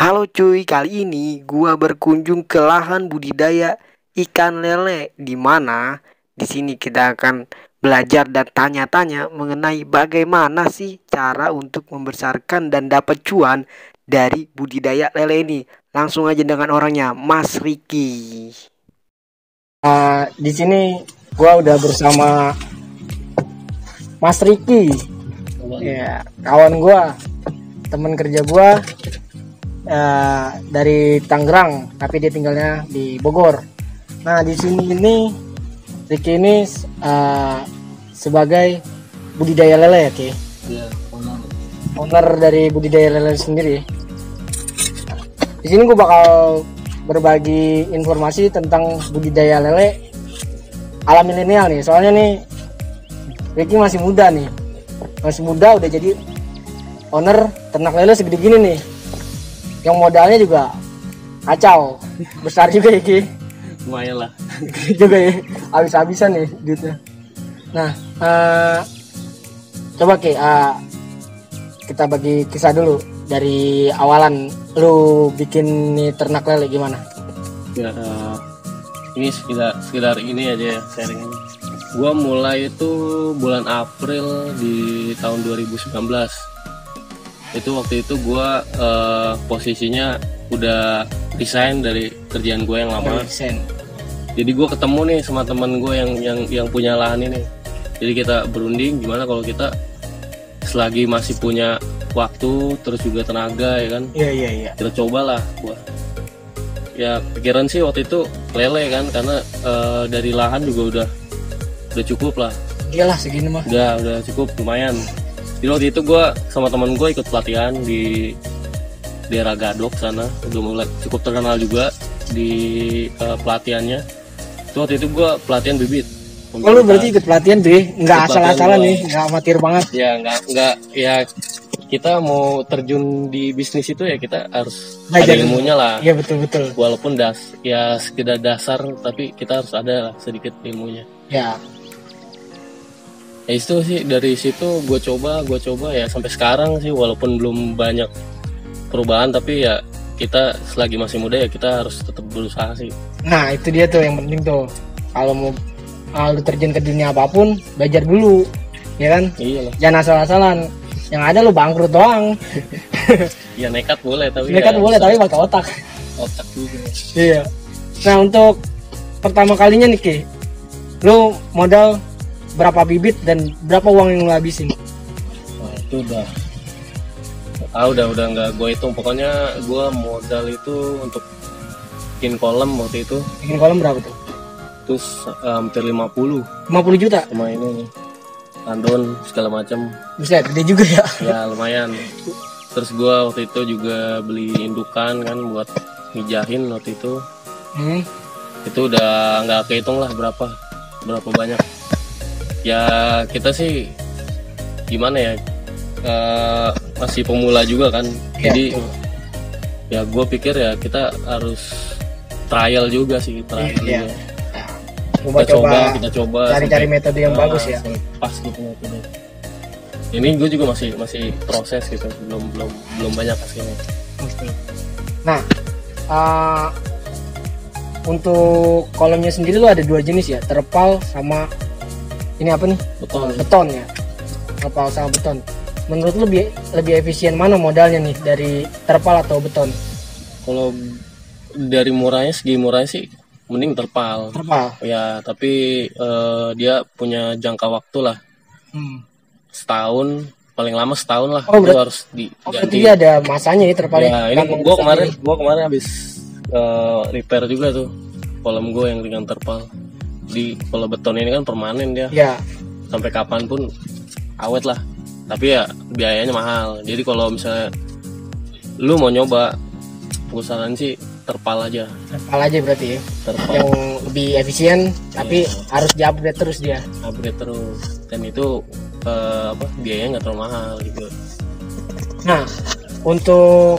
Halo cuy, kali ini gua berkunjung ke lahan budidaya ikan lele di mana di sini kita akan belajar dan tanya-tanya mengenai bagaimana sih cara untuk membesarkan dan dapat cuan dari budidaya lele ini. Langsung aja dengan orangnya, Mas Riki. Di sini gua udah bersama Mas Riki, ya kawan gua, teman kerja gua dari Tangerang, tapi dia tinggalnya di Bogor. Nah di sini ini Riki ini sebagai budidaya lele ya, Ki? Ya, Owner dari budidaya lele sendiri. Di sini gua bakal berbagi informasi tentang budidaya lele ala milenial nih. Soalnya nih Ricky masih muda nih. Masih muda udah jadi owner ternak lele segede gini nih. Yang modalnya juga kacau. Besar juga ya, Ki. lumayan lah. Juga ya. Habis-habisan nih duitnya. Nah, coba Ki, kita bagi kisah dulu dari awalan lu bikin nih ternak lele gimana? Ya, ini sekedar ini aja ya sharing ini. Gua mulai itu bulan April di tahun 2019. Itu waktu itu gua posisinya udah resign dari kerjaan gue yang lama. Jadi gue ketemu nih sama teman gue yang punya lahan ini. Jadi kita berunding gimana kalau kita selagi masih punya waktu terus juga tenaga ya kan. Iya. Kita cobalah gua. Ya pikiran sih waktu itu lele kan karena dari lahan juga udah cukup lah. Iyalah segini mah. Udah cukup lumayan. Jadi waktu itu gua sama teman gue ikut pelatihan di daerah Gadok sana, udah mulai cukup terkenal juga di pelatihannya. Itu waktu itu gua pelatihan bibit. Oh lu berarti ikut pelatihan tuh ya? Nggak asal-asalan nih, nggak amatir banget. Ya nggak ya, kita mau terjun di bisnis itu ya kita harus ada ilmunya lah. Iya betul. Walaupun sekedar dasar tapi kita harus ada lah sedikit ilmunya. Ya. Itu sih dari situ gue coba ya sampai sekarang sih walaupun belum banyak perubahan tapi ya kita selagi masih muda ya kita harus tetap berusaha sih. Nah itu dia tuh yang penting tuh. Kalau mau lu terjun ke dunia apapun belajar dulu, ya kan? Iya lah. Jangan asal-asalan. Yang ada lu bangkrut doang. Ya nekat boleh tapi tapi pakai otak. Otak juga. Iya. Nah untuk pertama kalinya nih Ki, lu modal berapa bibit dan berapa uang yang lu habisin? Wah itu udah nggak gue hitung. Pokoknya gue modal itu untuk bikin kolam waktu itu. Bikin kolam berapa tuh? Terus hampir 50 juta sama ini tandon segala macam. Bisa gede juga ya. Ya lumayan. Terus gue waktu itu juga beli indukan kan buat ngijahin waktu itu. Itu udah nggak kehitung lah berapa banyak. Ya kita sih gimana ya, masih pemula juga kan. Jadi ya gue pikir ya kita harus trial juga sih. Juga. Kita coba cari metode yang bagus ya. Pas gitu metode. Ini gue juga masih proses gitu, belum banyak hasilnya. Nah, untuk kolamnya sendiri lu ada dua jenis ya, terpal sama ini apa nih? Beton ya. Terpal sama beton. Menurut lu lebih efisien mana modalnya nih dari terpal atau beton? Kalau dari segi murahnya sih mending terpal. Ya tapi dia punya jangka waktu lah. Paling lama setahun lah. Oh, itu harus diganti. Berarti dia ada masanya ya terpalnya. Ya ini gua kemarin habis repair juga tuh kolam gue yang dengan terpal. Kalau beton ini kan permanen dia. Ya. Sampai kapanpun awet lah. Tapi ya biayanya mahal. Jadi kalau misalnya lu mau nyoba, gue saranin sih terpal aja berarti ya. Terpal yang lebih efisien tapi harus di-upgrade terus dia. Upgrade terus dan itu biayanya nggak terlalu mahal gitu. Nah untuk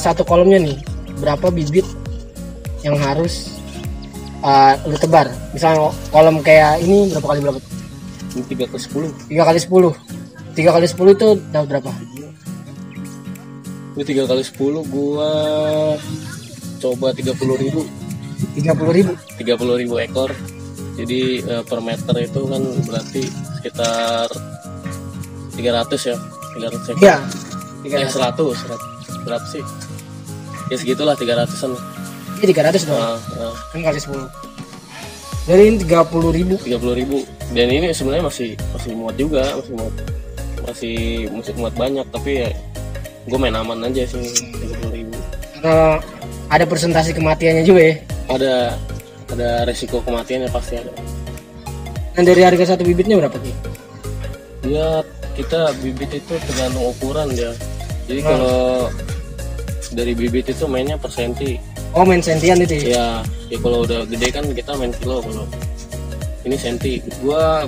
satu kolamnya nih berapa bibit yang harus lu tebar? Misalnya kolam kayak ini berapa kali berapa? Ini 3 kali 10. 3 kali 10 itu dapat berapa? Ini 3 kali 10 gua coba 30.000. 30.000. 30.000 ekor. Jadi per meter itu kan berarti sekitar 300 ya. 300 ekor. Iya. 100 sih. Ya segitulah 300-an. Ini 300 dong. Kan kali 10. Jadi ini 30.000. 30.000. Dan ini sebenarnya masih muat juga, masih muat banyak, tapi ya gue main aman aja sih 30.000. Karena ada presentasi kematiannya juga ya. Ada resiko kematiannya pasti ada. Dan dari harga satu bibitnya berapa Ki? Ya kita bibit itu tergantung ukuran dia. Jadi kalau dari bibit itu mainnya per senti. Oh, main sentian itu Ya ya? kalau udah gede kan kita main kilo. Kalau ini senti, gua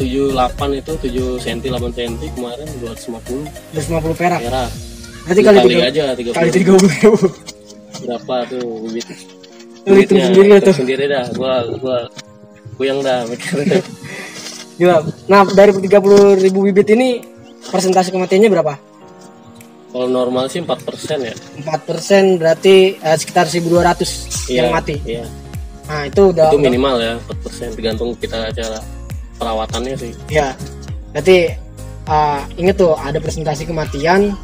78 itu 7 senti 8 senti kemarin 250 perak. perak. Berarti kali aja 30. Kali 30.000. Berapa tuh bibit? Lu hitung sendiri tuh. Sendiri dah, gua puyeng dah mikirnya. Gila. Nah, dari 30.000 bibit ini persentase kematiannya berapa? Kalau normal sih 4% ya. 4% berarti sekitar 1.200 yang mati. Iya. Nah, itu udah Itu minimal ya 4%, tergantung kita cara perawatannya sih. Ya. Berarti inget tuh ada presentasi kematian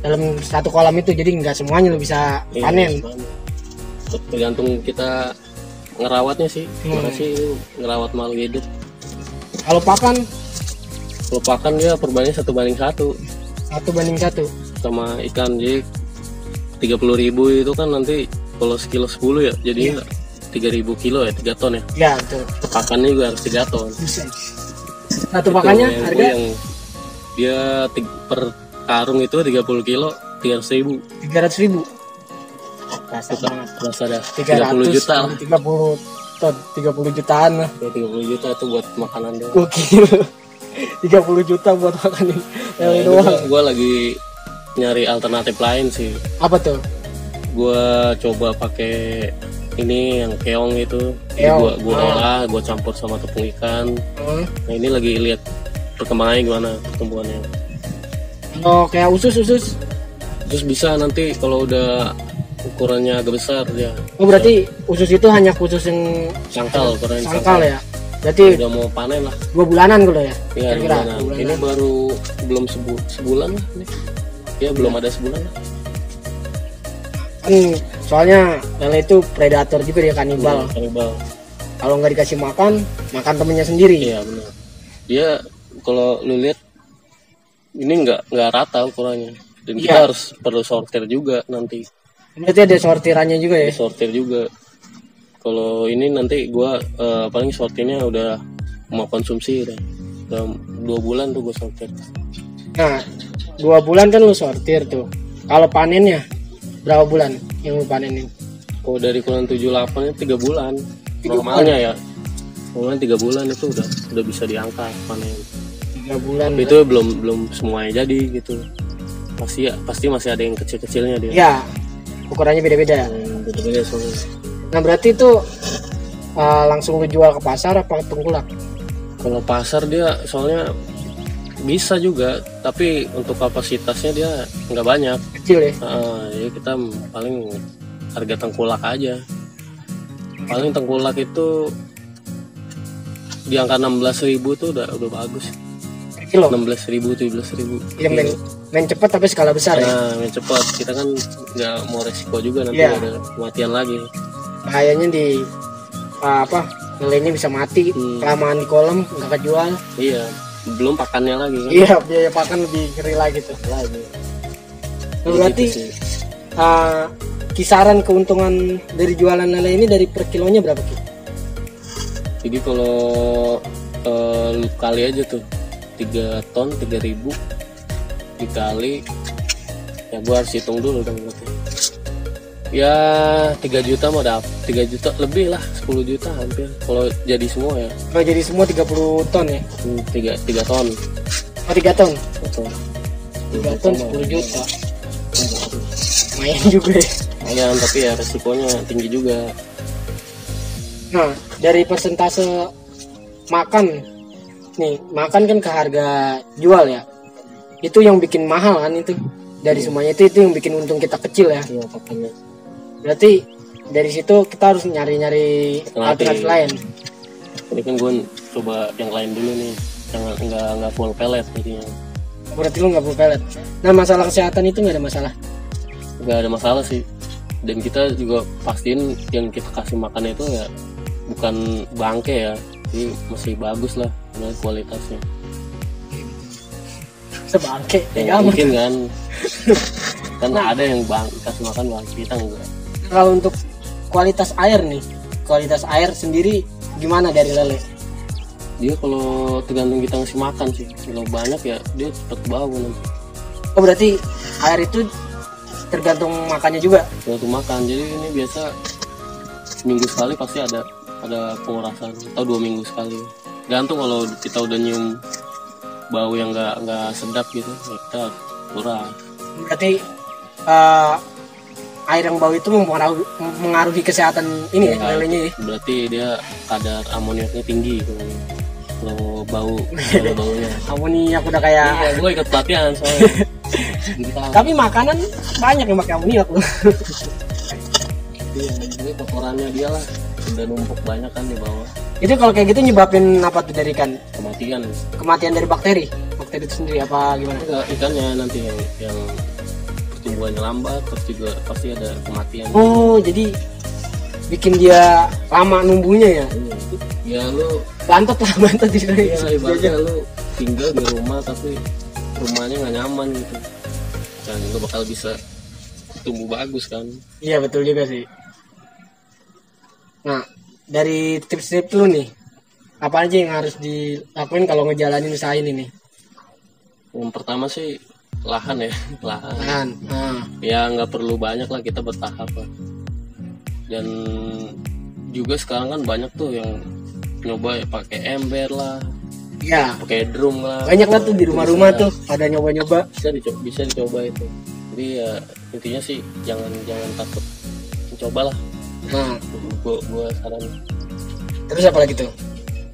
dalam satu kolam itu, jadi nggak semuanya lo bisa panen. Tergantung kita ngerawatnya sih. Gimana sih ngerawat makhluk hidup. Kalau pakan dia perbandingan 1:1. 1:1 sama ikan. Jadi 30.000 itu kan nanti kalau sekilo 10 ya jadi 3.000 kilo ya, 3 ton ya. Ya betul. Pakannya juga harus 3 ton. Satu pakannya harga yang dia per karung itu 30 kilo 300.000. 300.000. Rasa dah 30 juta. 30 ton, 30 jutaan lah. Ya, 30 juta itu buat makanan doang. Gokil. 30 juta buat makanin lele doang. Gue lagi nyari alternatif lain sih. Apa tuh? Gue coba pakai ini yang keong itu. Keong. Gue olah, gue campur sama tepung ikan. Nah ini lagi lihat perkembangannya gimana, pertumbuhannya. Oh, kayak usus. Terus bisa nanti kalau udah ukurannya agak besar ya. Oh, berarti usus itu hanya khusus yang Sangkal, ukuran sangkal ya. Berarti udah mau panen lah. 2 bulanan gitu ya. Iya, Kira-kira 2 bulanan. 2 bulanan. Ini baru belum sebulan lah ini. Ya belum ada sebulan lah. Kan soalnya lele itu predator juga, dia kanibal. Kanibal. Kalau nggak dikasih makan temennya sendiri. Iya benar. Dia kalau lu lihat ini nggak rata ukurannya. Dan kita harus perlu sortir juga nanti. Berarti ada sortirannya juga ya? Sortir juga. Kalau ini nanti gua paling sortirnya udah mau konsumsi udah 2 bulan tuh gua sortir. Nah, 2 bulan kan lu sortir tuh. Kalau panennya berapa bulan yang lu panenin? Kalau dari kurang 78 itu 3 bulan. Normalnya ya. Normalnya 3 bulan itu udah bisa diangkat panen. 3 bulan. Tapi itu belum semuanya jadi gitu. Pasti masih ada yang kecil-kecilnya dia. Ya, ukurannya beda-beda. Beda-beda soalnya. Nah, berarti itu langsung lu jual ke pasar apa ke tengkulak? Kalau pasar dia soalnya bisa juga, tapi untuk kapasitasnya dia nggak banyak. Kecil ya? Jadi kita paling harga tengkulak aja. Paling tengkulak itu di angka 16.000 tuh udah bagus. Per kilo? 16.000, 17.000. Yang main cepat tapi skala besar ya? Nah, main cepat. Kita kan nggak mau resiko juga nanti ada kematian lagi. Bahayanya di lelenya bisa mati kelamaan di kolam, nggak kejual. Iya, belum pakannya lagi kan? Iya, biaya pakan lebih ngeri lagi tuh. Nah, berarti gitu kisaran keuntungan dari jualan lele ini dari per kilonya berapa Ki? Jadi kalau lu kali aja tuh 3 ton 3.000 dikali, ya gua harus hitung dulu dong berarti. Ya 3 juta mah dapat, 3 juta lebih lah, 10 juta hampir kalau jadi semua ya. Kalau jadi semua 30 ton ya? 3 ton. Oh, 3 ton? 3 ton 10 juta. Lumayan juga ya. Lumayan, tapi ya resikonya tinggi juga. Nah, dari persentase makan nih, makan kan ke harga jual ya. Itu yang bikin mahal kan itu. dari semuanya itu yang bikin untung kita kecil ya. Iya, pakannya. Berarti dari situ kita harus nyari alternatif lain. Ini kan gue coba yang lain dulu nih, jangan nggak full pellet jadinya. Berarti lu nggak perlu pelet. Nah, masalah kesehatan itu nggak ada masalah. Nggak ada masalah sih. Dan kita juga pastiin yang kita kasih makan itu ya bukan bangke ya, jadi masih bagus lah kualitasnya. Sebangke, Ya, mungkin kan ada yang kasih makan bangke, kita enggak. Kalau untuk kualitas air nih, kualitas air sendiri gimana dari lele? Dia kalau tergantung kita ngasih makan sih, kalau banyak ya dia cepet bau nanti. Oh, berarti air itu tergantung makannya juga? Tergantung makan, jadi ini biasa seminggu sekali pasti ada pengurasan, atau 2 minggu sekali. Gantung kalau kita udah nyium bau yang nggak sedap gitu, ya kita kuras. Berarti air yang bau itu mengaruhi kesehatan ini ya, lelenya ya? Berarti dia kadar amoniaknya tinggi kalau bau baunya. Amoniak udah kayak. Iya, gue ikut pelatihan soalnya. Tapi makanan banyak yang pakai amoniak loh. Iya, ini kotorannya dia lah, udah numpuk banyak kan di bawah. Itu kalau kayak gitu nyebabin apa tuh dari ikan? Kematian. Kematian dari bakteri itu sendiri apa gimana? Enggak, ikannya nanti yang pertumbuhannya lambat, terus juga pasti ada kematian. Oh, jadi bikin dia lama numbuhnya ya? Ya lu Bantet di sini. ya ibaratnya lu tinggal di rumah tapi rumahnya nggak nyaman gitu, dan lu bakal bisa tumbuh bagus kan. Iya, betul juga sih. Nah, dari tips-tips lu nih, apa aja yang harus dilakuin kalau ngejalanin usaha ini nih? Yang pertama sih lahan ya, lahan. Nah. Ya nggak perlu banyak lah, kita bertahap lah. Dan juga sekarang kan banyak tuh yang nyoba ya pakai ember lah, Ya, pakai drum lah. banyak lah tuh di rumah-rumah tuh pada nyoba-nyoba. Bisa dicoba itu. Jadi ya intinya sih jangan takut mencoba lah. Nah, Gua saran. terus apa lagi tuh?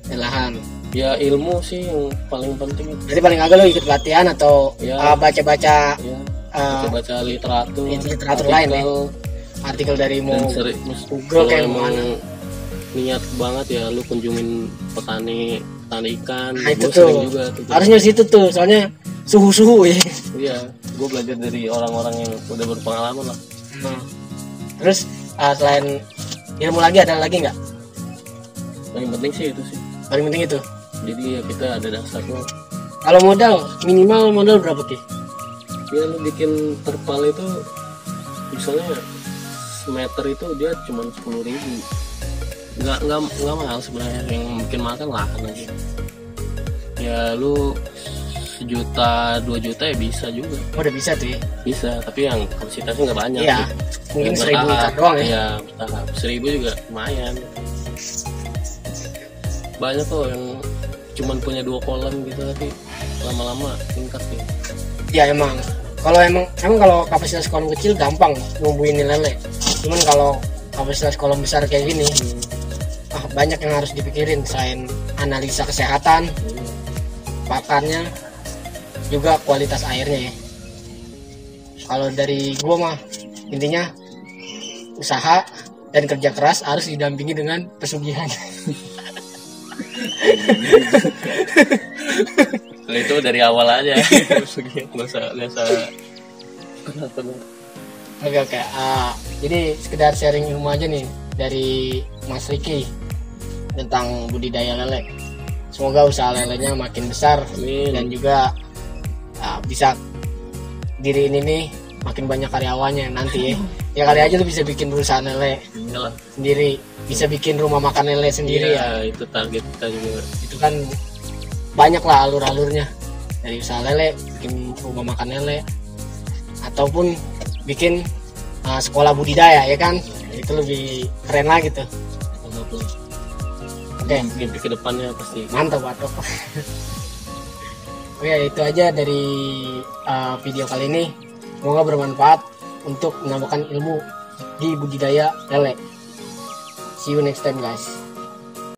Lahan. Ya ilmu sih yang paling penting. Jadi paling agak lo ikut pelatihan atau Ya. baca-baca Ya, uh, baca literatur lain ya. Artikel dari dan Google kayak emang mana. niat banget ya lu kunjungin petani ikan. Nah, itu Gua sering tuh. juga Harusnya di situ tuh, soalnya suhu ya. Iya, gue belajar dari orang-orang yang udah berpengalaman lah. Nah. Terus selain ilmu lagi ada lagi nggak? Paling penting sih itu sih. Paling penting itu. Jadi ya kita ada dasarnya. Kalau minimal modal berapa Ki? Ya lu bikin terpal itu misalnya semeter itu dia cuma 10.000. Nggak mahal sebenarnya, yang bikin makan lahan aja. Ya lu 1 juta 2 juta ya bisa juga. Oh, udah bisa tuh ya. Bisa, tapi yang kapasitasnya nggak banyak. Iya. Sih. Mungkin Ya, 1.000 ikan doang ya. Iya, bertahap. 1.000 juga lumayan. Banyak kok yang cuman punya 2 kolam gitu, tapi lama-lama tingkat ya. Iya emang. Kalau kapasitas kolam kecil gampang numbuhin lele. Cuman kalau kapasitas kolam besar kayak gini, banyak yang harus dipikirin selain analisa kesehatan, pakannya, juga kualitas airnya ya. Kalau dari gua mah intinya usaha dan kerja keras harus didampingi dengan pesugihan. Itu dari awal aja. nggak usah. Oke. Jadi sekedar sharing ilmu aja nih dari Mas Riki tentang budidaya lele. Semoga usaha lelenya makin besar. Amin. Dan juga bisa diri ini nih makin banyak karyawannya nanti ya. Ya kali aja tuh bisa bikin perusahaan lele Iyalah. sendiri, bisa bikin rumah makan lele sendiri ya. Itu target kita juga. Itu kan banyak lah alur-alurnya, dari usaha lele, bikin rumah makan lele, ataupun bikin sekolah budidaya ya kan. Itu lebih keren lagi tuh. Oke, Mimpi ke depannya pasti. mantap Batok. Oke, itu aja dari video kali ini. Semoga bermanfaat untuk menambahkan ilmu di budidaya lele. See you next time guys.